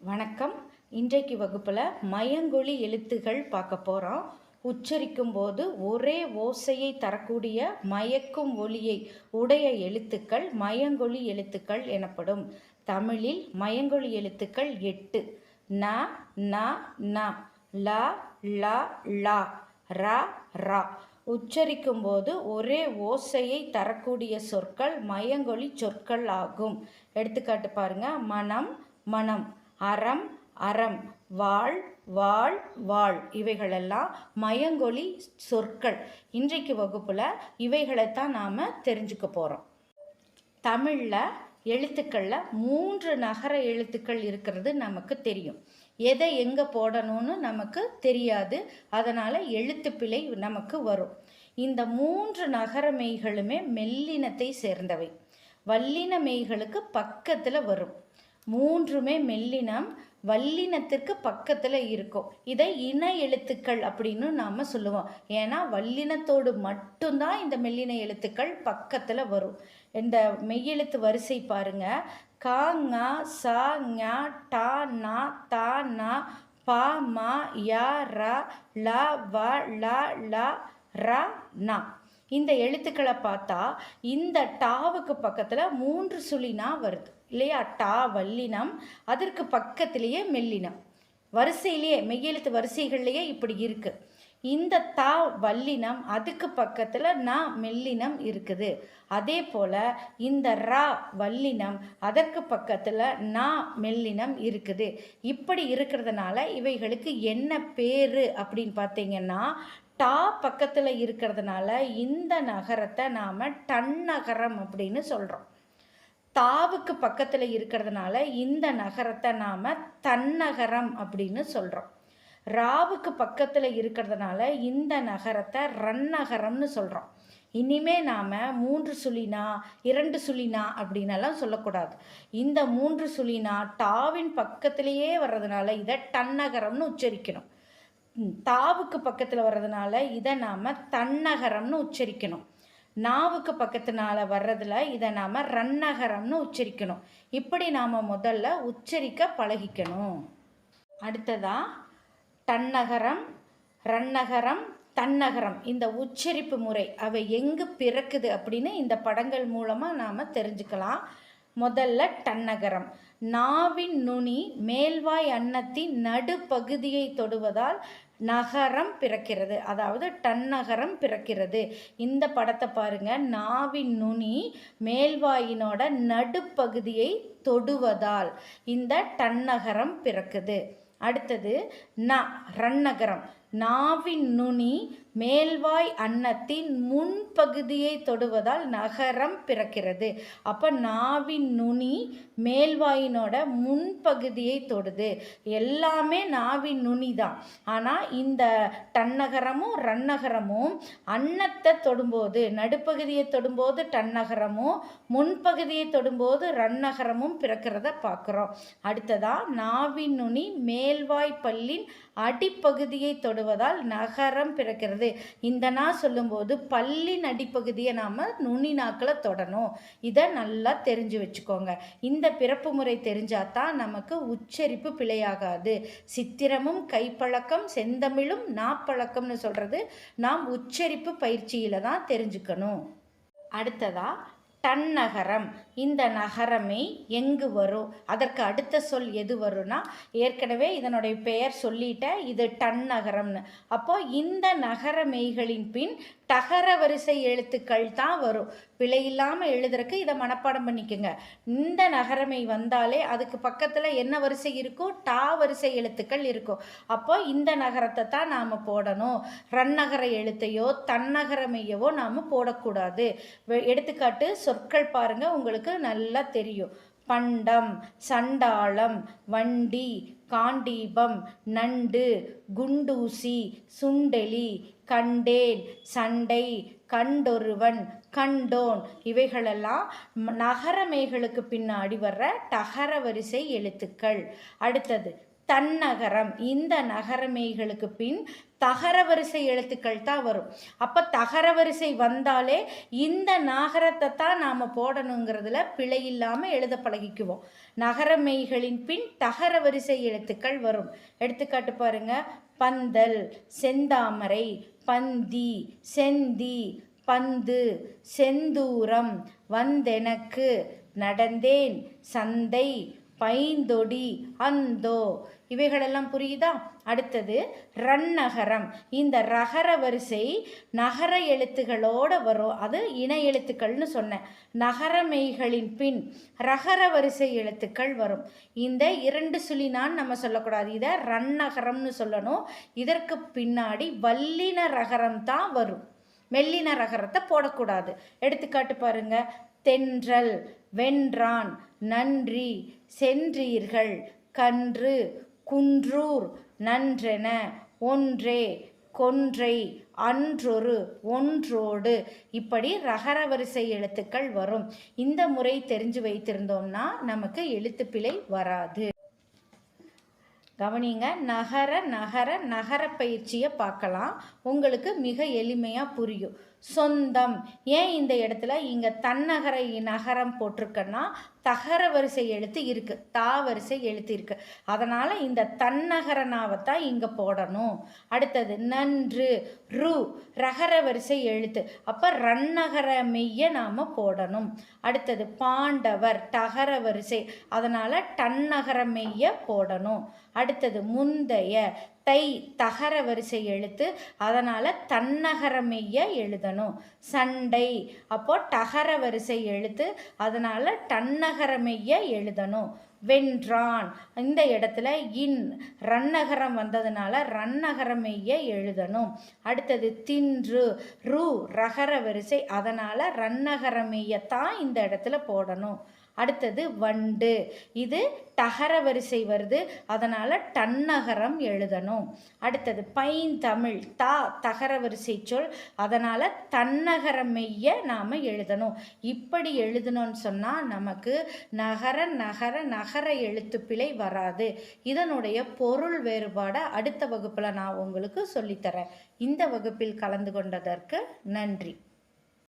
வணக்கம். இன்றைக்கு வகுப்பில் மயங்கொலி எழுத்துகள் பார்க்க போகிறோம். உச்சரிக்கும் போது ஒரே ஓசையை தரக்கூடிய மயக்கும் ஒலியை உடைய எழுத்துக்கள் மயங்கொலி எழுத்துக்கள் எனப்படும். தமிழில் மயங்கொலி எழுத்துக்கள் 8: ந, ந, ந, ல, ல, ல, ர, ர. உச்சரிக்கும் போது ஒரே ஓசையை தரக்கூடிய சொற்கள் மயங்கொலி சொற்கள் ஆகும். எடுத்துக்காட்டு பாருங்க. மனம், மனம், அறம், அறம், வாழ், வாழ், வாழ். இவைகளெல்லாம் மயங்கொலி சொற்கள். இன்றைக்கு வகுப்புல இவைகளைத்தான் நாம தெரிஞ்சுக்க போறோம். தமிழ்ல எழுத்துக்கள்ல 3 நகர எழுத்துக்கள் இருக்கிறது நமக்கு தெரியும். எதை எங்க போடணும்னு நமக்கு தெரியாது. அதனால எழுத்து பிழை நமக்கு வரும். இந்த 3 நகர மெய்களுமே மெல்லினத்தை சேர்ந்தவை. வல்லின மெய்களுக்கு பக்கத்துல வரும். 3மே மெல்லினம், வல்லினத்திற்கு பக்கத்தில் இருக்கும். இதை இன எழுத்துக்கள் அப்படின்னு நாம் சொல்லுவோம். ஏன்னா வல்லினத்தோடு மட்டும்தான் இந்த மெல்லின எழுத்துக்கள் பக்கத்தில் வரும். இந்த மெய்யெழுத்து வரிசை பாருங்க. க, ங, ச, ஞ, ட, ந, த, ந, ப, ம, ய, ர, ல, வ, ல, ல, ர, ந. இந்த எழுத்துக்களை பார்த்தா இந்த டாவுக்கு பக்கத்தில் 3 சுழினா வருது இல்லையா? டா வல்லினம், அதற்கு பக்கத்திலேயே மெல்லினம். வரிசையிலேயே மெய்யெழுத்து வரிசைகள்லேயே இப்படி இருக்கு. இந்த தா வல்லினம், அதுக்கு பக்கத்தில் ந மெல்லினம் இருக்குது. அதே போல இந்த ரா வல்லினம், அதற்கு பக்கத்தில் ந மெல்லினம் இருக்குது. இப்படி இருக்கிறதுனால இவைகளுக்கு என்ன பேரு அப்படின்னு பார்த்தீங்கன்னா, டா பக்கத்தில் இருக்கிறதுனால இந்த நகரத்தை நாம் டன்னகரம் அப்படின்னு சொல்கிறோம். தாவுக்கு பக்கத்தில் இருக்கிறதுனால இந்த நகரத்தை நாம் தன்னகரம் அப்படின்னு சொல்கிறோம். ராவுக்கு பக்கத்தில் இருக்கிறதுனால இந்த நகரத்தை ரன்னகரம்னு சொல்கிறோம். இனிமே நாம் 3 சுழினா 2 சுழினா அப்படின்னெல்லாம் சொல்லக்கூடாது. இந்த 3 சுழினா டாவின் பக்கத்திலேயே வர்றதுனால இதை டன்னகரம்னு உச்சரிக்கணும். தாவுக்கு பக்கத்தில் வர்றதுனால இதை நாம் தன்னகரம்னு உச்சரிக்கணும். நாவுக்கு பக்கத்தினால வர்றதுல இதை நாம் ரன்னகரம்னு உச்சரிக்கணும். இப்படி நாம் முதல்ல உச்சரிக்க பழகிக்கணும். அடுத்ததா டன்னகரம், ரன்னகரம், தன்னகரம். இந்த உச்சரிப்பு முறை அவை எங்கு பிறக்குது அப்படின்னு இந்த படங்கள் மூலமாக நாம் தெரிஞ்சுக்கலாம். முதல்ல டன்னகரம். நாவின் நுனி மேல்வாய் அன்னத்தின் நடுப்பகுதியை தொடுவதால் நகரம் பிறக்கிறது, அதாவது டன்னகரம் பிறக்கிறது. இந்த படத்தை பாருங்க. நாவின் நுனி மேல்வாயினோட நடுப்பகுதியை தொடுவதால் இந்த டன்னகரம் பிறக்குது. அடுத்தது ந ரன்னகரம். நாவின் நுனி மேல்வாய் அன்னத்தின் முன்பகுதியை தொடுவதால் நகரம் பிறக்கிறது. அப்போ நாவின் நுனி மேல்வாயினோட முன்பகுதியை தொடுது. எல்லாமே நாவின் நுனி தான். ஆனால் இந்த டன்னகரமும் ரன்னகரமும் அன்னத்தை தொடும்போது, நடுப்பகுதியை தொடும்போது டன்னகரமும், முன்பகுதியை தொடும்போது ரன்னகரமும் பிறக்கிறத பார்க்குறோம். அடுத்ததா நாவின் நுனி மேல்வாய் பல்லின் அடிப்பகுதியை தொடுவதால் நகரம் பிறக்கிறது. இந்த நா சொல்லும்போது பல்லின் அடிப்பகுதியை நாம் நுனி நாக்கில் தொடணும். இதை நல்லா தெரிஞ்சு வச்சுக்கோங்க. இந்த பிறப்பு முறை தெரிஞ்சாதான் நமக்கு உச்சரிப்பு பிழையாகாது. சித்திரமும் கைப்பழக்கம் செந்தமிழும் நாப்பழக்கம்னு சொல்கிறது நாம் உச்சரிப்பு பயிற்சியில் தான் தெரிஞ்சுக்கணும். அடுத்ததா டன்னகரம். இந்த நகரமே எங்கு வரும்? அதற்கு அடுத்த சொல் எது வரும்னா, ஏற்கனவே இதனுடைய பெயர் சொல்லிட்டேன், இது டன்னகரம்னு. அப்போ இந்த நகர மெய்களின் பின் டகர வரிசை எழுத்துக்கள் தான் வரும். பிழை இல்லாமல் எழுதுறதுக்கு இதை மனப்பாடம் பண்ணிக்கோங்க. இந்த நகரமை வந்தாலே அதுக்கு பக்கத்தில் என்ன வரிசை இருக்கும்? டா வரிசை எழுத்துக்கள் இருக்கும். அப்போ இந்த நகரத்தை தான் நாம் போடணும். ரன்னகர எழுத்தையோ தன்னகரமையவோ நாம் போடக்கூடாது. எடுத்துக்காட்டு சொற்கள் பாருங்க, உங்களுக்கு நல்லா தெரியும். பண்டம், சண்டாளம், வண்டி, காண்டீபம், நண்டு, குண்டூசி, சுண்டெலி, கண்டேன், சண்டை, கண்டொருவன், கண்டோன். இவைகளெல்லாம் நகரமைகளுக்கு பின்னாடி வர்ற டகர வரிசை எழுத்துக்கள். அடுத்தது தன்னகரம். இந்த நகரமெய்களுக்கு பின் தகர வரிசை எழுத்துக்கள் தான் வரும். அப்போ தகர வரிசை வந்தாலே இந்த நாகரத்தை தான் நாம் போடணுங்கிறதுல பிழை இல்லாமல் எழுத பழகிக்குவோம். நகரமெய்களின் பின் தகர வரிசை எழுத்துக்கள் வரும். எடுத்துக்காட்டு பாருங்க. பந்தல், செந்தாமரை, பந்தி, செந்தி, பந்து, செந்தூரம், வந்தெனக்கு, நடந்தேன், சந்தை, பைந்தொடி, அந்தோ. இவைகளெல்லாம் புரியுதா? அடுத்தது ரன்னகரம். இந்த ரகர வரிசை நகர எழுத்துகளோடு வரும். அது இணை எழுத்துக்கள்னு சொன்னேன். நகரமெய்களின் பின் ரகர வரிசை எழுத்துக்கள் வரும். இந்த 2 சுழினான் நம்ம சொல்லக்கூடாது. இதை ரன்னகரம்னு சொல்லணும். இதற்கு பின்னாடி வல்லின ரகரம் தான் வரும். மெல்லின ரகரத்தை போடக்கூடாது. எடுத்துக்காட்டு பாருங்க. தென்றல், வென்றான், நன்றி, சென்றீர்கள், கன்று, குன்றூர், நன்றென, ஒன்றே, கொன்றை, அன்றொரு, ஒன்றோடு. இப்படி ரகர வரிசை எழுத்துக்கள் வரும். இந்த முறை தெரிஞ்சு வைத்திருந்தோம்னா நமக்கு எழுத்துப்பிழை வராது. கவனிங்க. நகர நகர நகர பயிற்சியை பார்க்கலாம். உங்களுக்கு மிக எளிமையாக புரியும். சொந்தம். ஏன் இந்த இடத்துல இங்கே தன்னகர நகரம் போட்டிருக்கன்னா தகர வரிசை எழுத்து இருக்குது, தா வரிசை எழுத்து இருக்குது. அதனால் இந்த தன்னகர நாவைத்தான் இங்கே போடணும். அடுத்தது நன்று, ரு ரகர வரிசை எழுத்து. அப்போ ரன்னகர மெய்யை நாம் போடணும். அடுத்தது பாண்டவர், டகர வரிசை. அதனால் டன்னகர மெய்யை போடணும். அடுத்தது முந்தைய, தை தகர வரிசை எழுத்து. அதனால் தன்னகர மெய்யை எழுதணும். சண்டை, அப்போ டகர வரிசை எழுத்து. அதனால் டன்னகர மெய்யை எழுதணும். வென்றான், இந்த இடத்துல இன் ரன்னகரம் வந்ததுனால ரன்னகர மெய்யை எழுதணும். அடுத்தது தின்று, ரு ரகர வரிசை. அதனால் ரன்னகர மெய்யத்தான் இந்த இடத்துல போடணும். அடுத்தது வண்டு, இது டகர வரிசை வருது. அதனால் டன்னகரம் எழுதணும். அடுத்தது பைந்தமிழ், தா தகர வரிசை சொல். அதனால் தன்னகர மெய்யை நாம் எழுதணும். இப்படி எழுதணும்னு சொன்னால் நமக்கு நகர நகர நகர எழுத்துப்பிழை வராது. இதனுடைய பொருள் வேறுபாடை அடுத்த வகுப்பில் நான் உங்களுக்கு சொல்லித்தரேன். இந்த வகுப்பில் கலந்து கொண்டதற்கு நன்றி.